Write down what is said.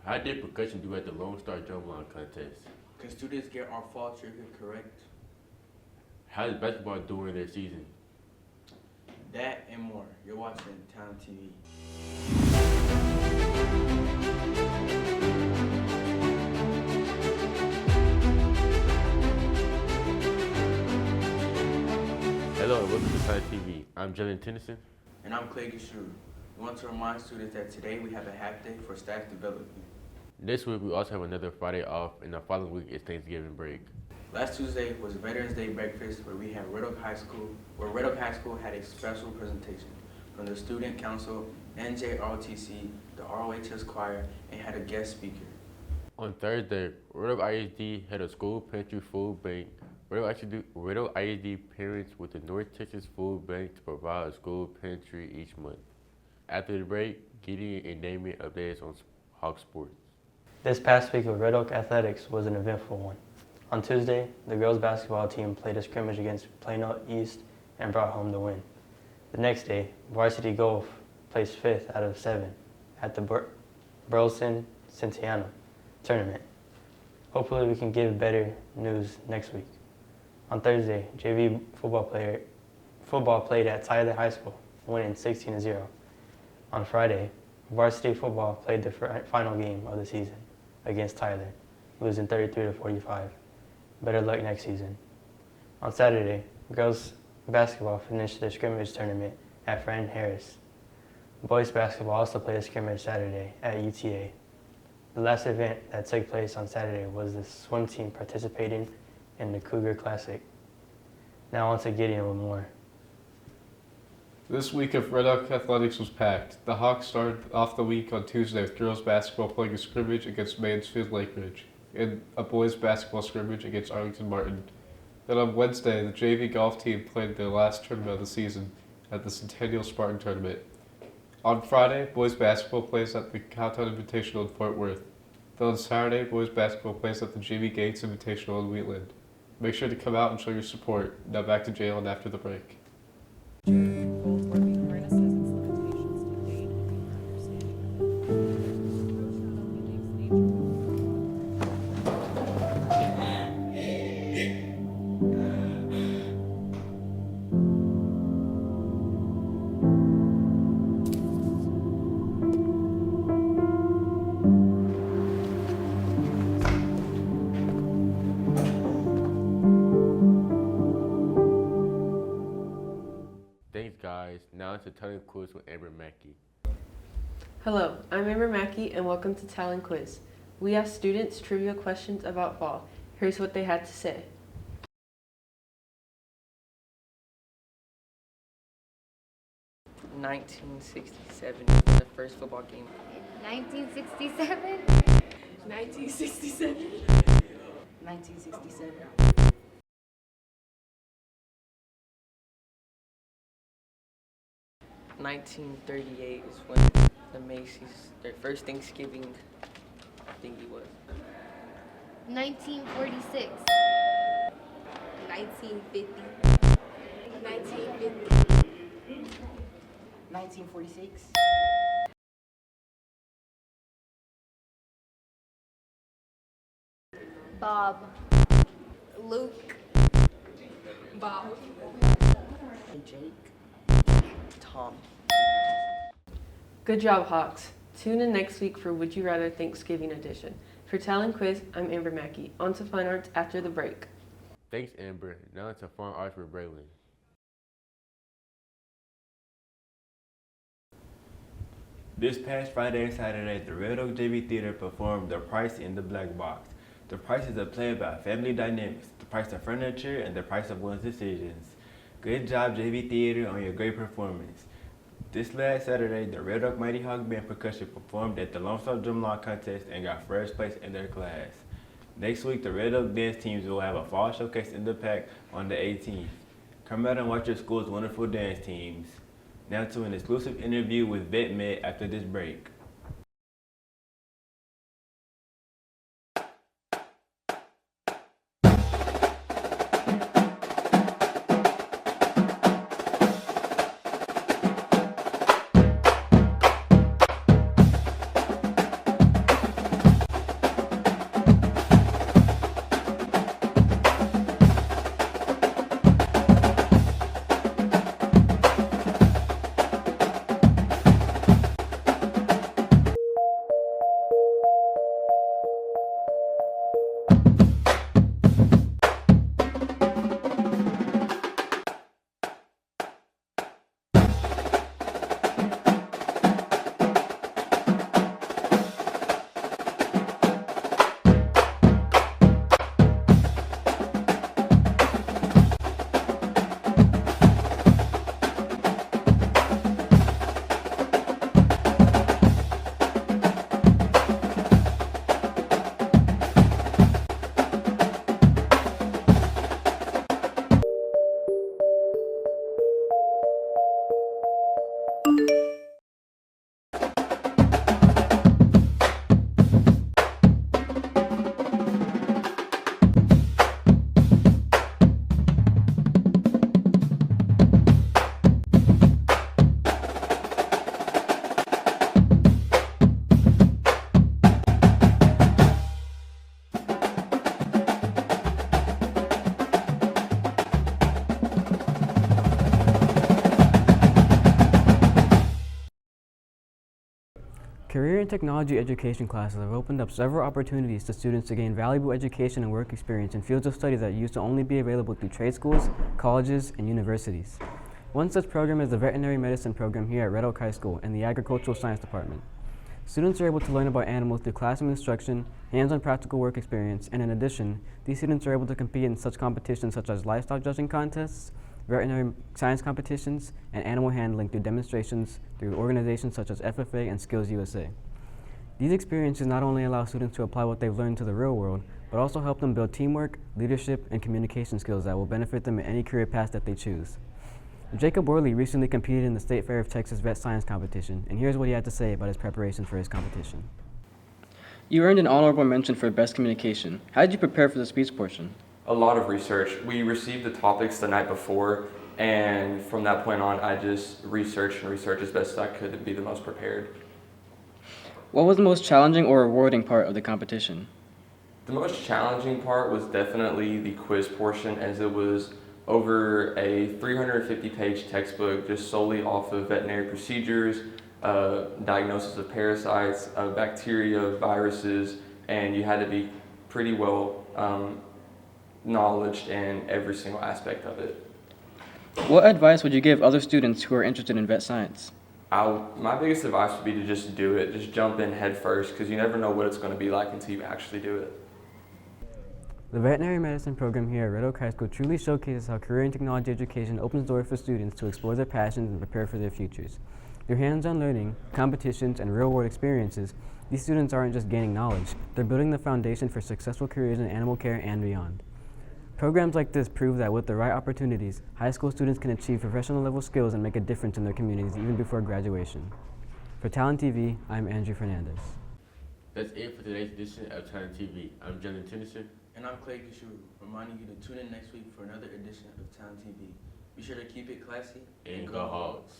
How did percussion do at the Lone Star Drumline contest? Can students get our fall trigger correct? How is basketball doing their season? That and more. You're watching TalonTV. Hello and welcome to TalonTV. I'm Jalen Tennyson. And I'm Clay Gishru. We want to remind students that today we have a half day for staff development. This week we also have another Friday off, and the following week is Thanksgiving break. Last Tuesday was Veterans Day breakfast where we had Red Oak High School had a special presentation from the Student Council, NJROTC, the ROHS Choir, and had a guest speaker. On Thursday, Red Oak ISD had a school pantry food bank. Red Oak ISD parents with the North Texas Food Bank to provide a school pantry each month. After the break, Gideon and Damien updates on Hawk Sports. This past week of Red Oak Athletics was an eventful one. On Tuesday, the girls basketball team played a scrimmage against Plano East and brought home the win. The next day, varsity golf placed 5th out of 7 at the Burleson Centennial tournament. Hopefully we can give better news next week. On Thursday, JV football played at Tyler High School, winning 16-0. On Friday, varsity football played the final game of the season against Tyler, losing 33-45. Better luck next season. On Saturday, girls basketball finished their scrimmage tournament at Fran Harris. Boys basketball also played a scrimmage Saturday at UTA. The last event that took place on Saturday was the swim team participating in the Cougar Classic. Now on to Gideon with more. This week of Red Oak Athletics was packed. The Hawks started off the week on Tuesday with girls basketball playing a scrimmage against Mansfield Lake Ridge and a boys basketball scrimmage against Arlington Martin. Then on Wednesday, the JV golf team played their last tournament of the season at the Centennial Spartan Tournament. On Friday, boys basketball plays at the Cowtown Invitational in Fort Worth. Then on Saturday, boys basketball plays at the Jimmy Gates Invitational in Wheatland. Make sure to come out and show your support. Now back to Jalen after the break. Thanks guys. Now into Talent Quiz with Amber Mackey. Hello, I'm Amber Mackey and welcome to Talent Quiz. We asked students trivia questions about fall. Here's what they had to say. In 1967 was the first football game. 1967? 1967. 1967. 1938 is when the Macy's, their first Thanksgiving thingy was. 1946. 1950. 1946. Bob. Luke. Bob. Jake. Tom. Good job, Hawks. Tune in next week for Would You Rather Thanksgiving edition. For Talent Quiz, I'm Amber Mackey. On to Fine Arts after the break. Thanks Amber. Now into Fine Arts with Braylon. This past Friday and Saturday, the Red Oak JV Theater performed The Price in the Black Box. The Price is a play about family dynamics, the price of furniture, and the price of one's decisions. Good job, JV Theater, on your great performance. This last Saturday, the Red Oak Mighty Hawk Band Percussion performed at the Lone Star Drumline Contest and got first place in their class. Next week, the Red Oak Dance teams will have a fall showcase in the pack on the 18th. Come out and watch your school's wonderful dance teams. Now to an exclusive interview with Vet Med after this break. and technology education classes have opened up several opportunities to students to gain valuable education and work experience in fields of study that used to only be available through trade schools, colleges, and universities. One such program is the veterinary medicine program here at Red Oak High School in the Agricultural Science Department. Students are able to learn about animals through classroom instruction, hands-on practical work experience, and in addition, these students are able to compete in such competitions such as livestock judging contests, veterinary science competitions, and animal handling through demonstrations through organizations such as FFA and Skills USA. These experiences not only allow students to apply what they've learned to the real world, but also help them build teamwork, leadership, and communication skills that will benefit them in any career path that they choose. Jacob Worley recently competed in the State Fair of Texas Vet Science Competition, and here's what he had to say about his preparation for his competition. You earned an honorable mention for Best Communication. How did you prepare for the speech portion? A lot of research. We received the topics the night before, and from that point on, I just researched as best as I could to be the most prepared. What was the most challenging or rewarding part of the competition? The most challenging part was definitely the quiz portion, as it was over a 350-page textbook just solely off of veterinary procedures, diagnosis of parasites, bacteria, viruses, and you had to be pretty well knowledge in every single aspect of it. What advice would you give other students who are interested in vet science? My biggest advice would be to just do it. Just jump in head first, because you never know what it's going to be like until you actually do it. The veterinary medicine program here at Red Oak High School truly showcases how career and technology education opens doors for students to explore their passions and prepare for their futures. Through hands-on learning, competitions, and real-world experiences, these students aren't just gaining knowledge, they're building the foundation for successful careers in animal care and beyond. Programs like this prove that with the right opportunities, high school students can achieve professional level skills and make a difference in their communities even before graduation. For TalonTV, I'm Andrew Fernandez. That's it for today's edition of TalonTV. I'm Jonathan Tennyson. And I'm Clay Kishuru, reminding you to tune in next week for another edition of TalonTV. Be sure to keep it classy And go Hogs.